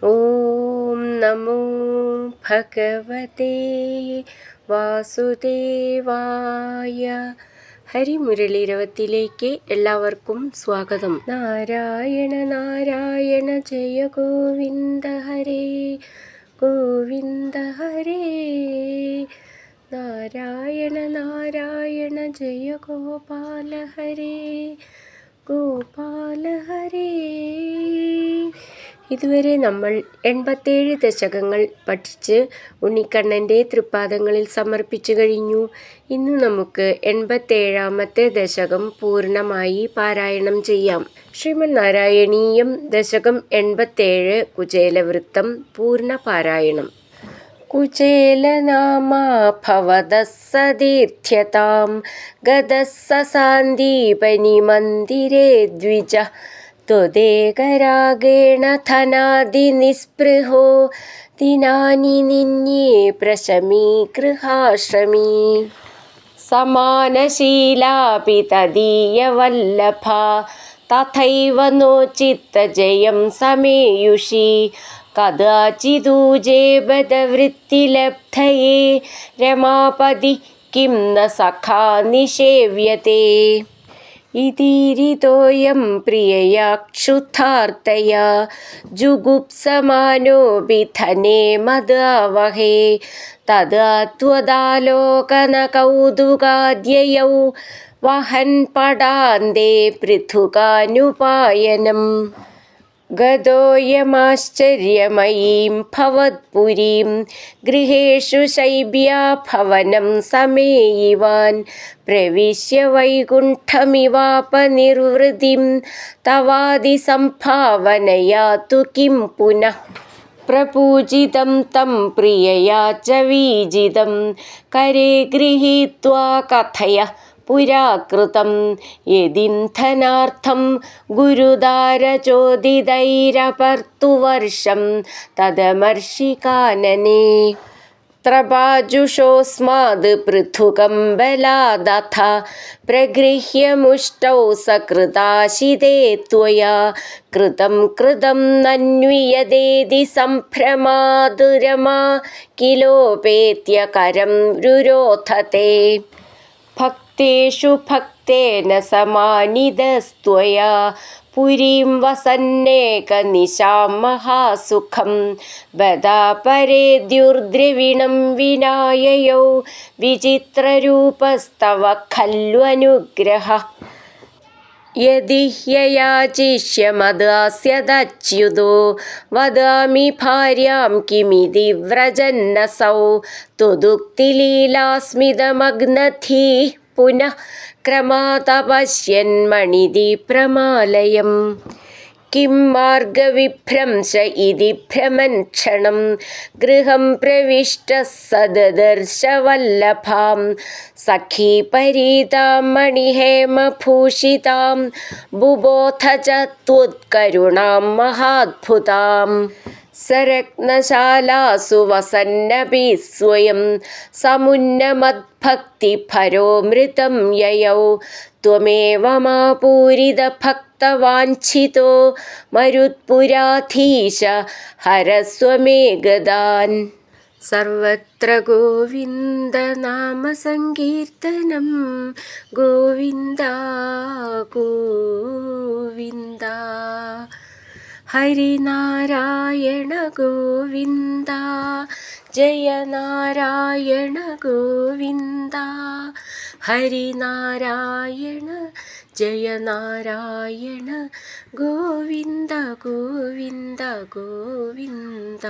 ഓം നമോ ഭഗവതേ വാസുദേവായ. ഹരിമുരളീരവത്തിലേക്ക് എല്ലാവർക്കും സ്വാഗതം. നാരായണ നാരായണ ജയ ഗോവിന്ദ ഹരേ ഗോവിന്ദ ഹരേ. നാരായണ നാരായണ ജയ ഗോപാല ഹരേ ഗോപാല ഹരേ. ഇതുവരെ നമ്മൾ 87 ദശകങ്ങൾ പഠിച്ച് ഉണ്ണിക്കണ്ണൻ്റെ തൃപ്പാദങ്ങളിൽ സമർപ്പിച്ചു കഴിഞ്ഞു. ഇന്ന് നമുക്ക് 87ാമത്തെ ദശകം പൂർണ്ണമായി പാരായണം ചെയ്യാം. ശ്രീമദ് നാരായണീയം ദശകം 87 കുചേലവൃത്തം പൂർണ്ണ പാരായണം. കുചേലനാമാ ഭവതഃ സതീർത്ഥ്യതാം ഗതഃ സസാന്ദീപനി മന്ദിരേ ദ്വിജഃ ത്വദേകരാഗേണ ധനാദിനിസ്പൃഹോ ദിനാനി നിന്യേ പ്രശമീകൃഹാശ്രമീ. സമാനശീലാപി തദീയവല്ലഭാ തഥൈവ നോചിത്തജയം സമേയുഷി. കദാചിദൂജേ ബദവൃത്തിലബ്ധയേ രമാപതി കിം ന സഖാ നിഷേവ്യത്തെ. ഇതീരിതോയം പ്രിയയാ ക്ഷുധാർത്തയാ ജുഗുപ്സമാനോപി ധനേ മദാവഹേ. തദാ ത്വദാലോകനകൗതുകാദ്യയൗ വഹൻ പടാന്തേ പൃഥുകാനുപായനം. ഗതോയമാശ്ചര്യമയീം ഭവത്പുരീം ഗൃഹേഷു ശൈബ്യാ ഭവനം സമേയിവാൻ. പ്രവിശ്യ വൈകുണ്ഠമിവാപനിർവൃതിം തവാദിസംഭാവനയാ തു കിം പുനഃ. പ്രപൂജിതം തം പ്രിയയാ ച വീജിതം കരേ ഗൃഹീത്വാ കഥയ പുരാകൃതം. യദിന്ധനാർത്ഥം ഗുരുദാരചോദിതൈരപർത്തുവർഷം തദമർഷികാനനേ. ത്രപാജുഷോസ്മാദ് പൃഥുകം ബലാദഥ പ്രഗൃഹ്യ മുഷ്ടൗ സകൃതാശിതേ ത്വയാ. കൃതം കൃതം നന്വിയദേതി സംഭ്രമാതുരമാ കിലോപേത്യ കരം രുരോധത്തെ. ഭക്തേഷു ഭക്തേന സമാനിതസ്ത്വയാ പുരീം വസന്നേകനിശാം മഹാസുഖം. ബദാ പരേദ്യുർദ്രവിണം വിനായയൗ വിചിത്രരൂപസ്തവ ഖല്വനുഗ്രഹഃ. യദി ഹ്യയാചിഷ്യമദാസ്യദച്യുതോ വദാമി ഭാര്യാം കിമിതി വ്രജന്നസൗ. ത്വദുക്തിലീലാസ്മിതമഗ്നധീഃ പുനഃ ക്രമാതപശ്യന്മണിദീപ്രമാലയം. കിം മാർഗവിഭ്രംശ ഇതി ഭ്രമൻ ക്ഷണം ഗൃഹം പ്രവിഷ്ടഃ സദദർശ വല്ലഭാം. സഖീപരീതാം മണിഹേമഭൂഷിതാം ബുബോധ ച ത്വത്കരുണാം മഹാദ്ഭുതാം. സരത്നശാലാസു വസന്നപി സ്വയം സമുന്നമദ്ഭക്തിഭരോമൃതം യയൗ. ത്വമേവ മാ പൂരിതഭക്തവാഞ്ഛിതോ മരുത്പുരാധീശ ഹരസ്വ മേ ഗദാൻ. സർവത്ര ഗോവിന്ദനാമസങ്കീർത്തനം ഗോവിന്ദ ഗോവിന്ദ. ഹരിനാരായണ ഗോവിന്ദ ജയ നാരായണ ഗോവിന്ദ. ഹരിനാരായണ ജയ നാരായണ ഗോവിന്ദ ഗോവിന്ദ ഗോവിന്ദ.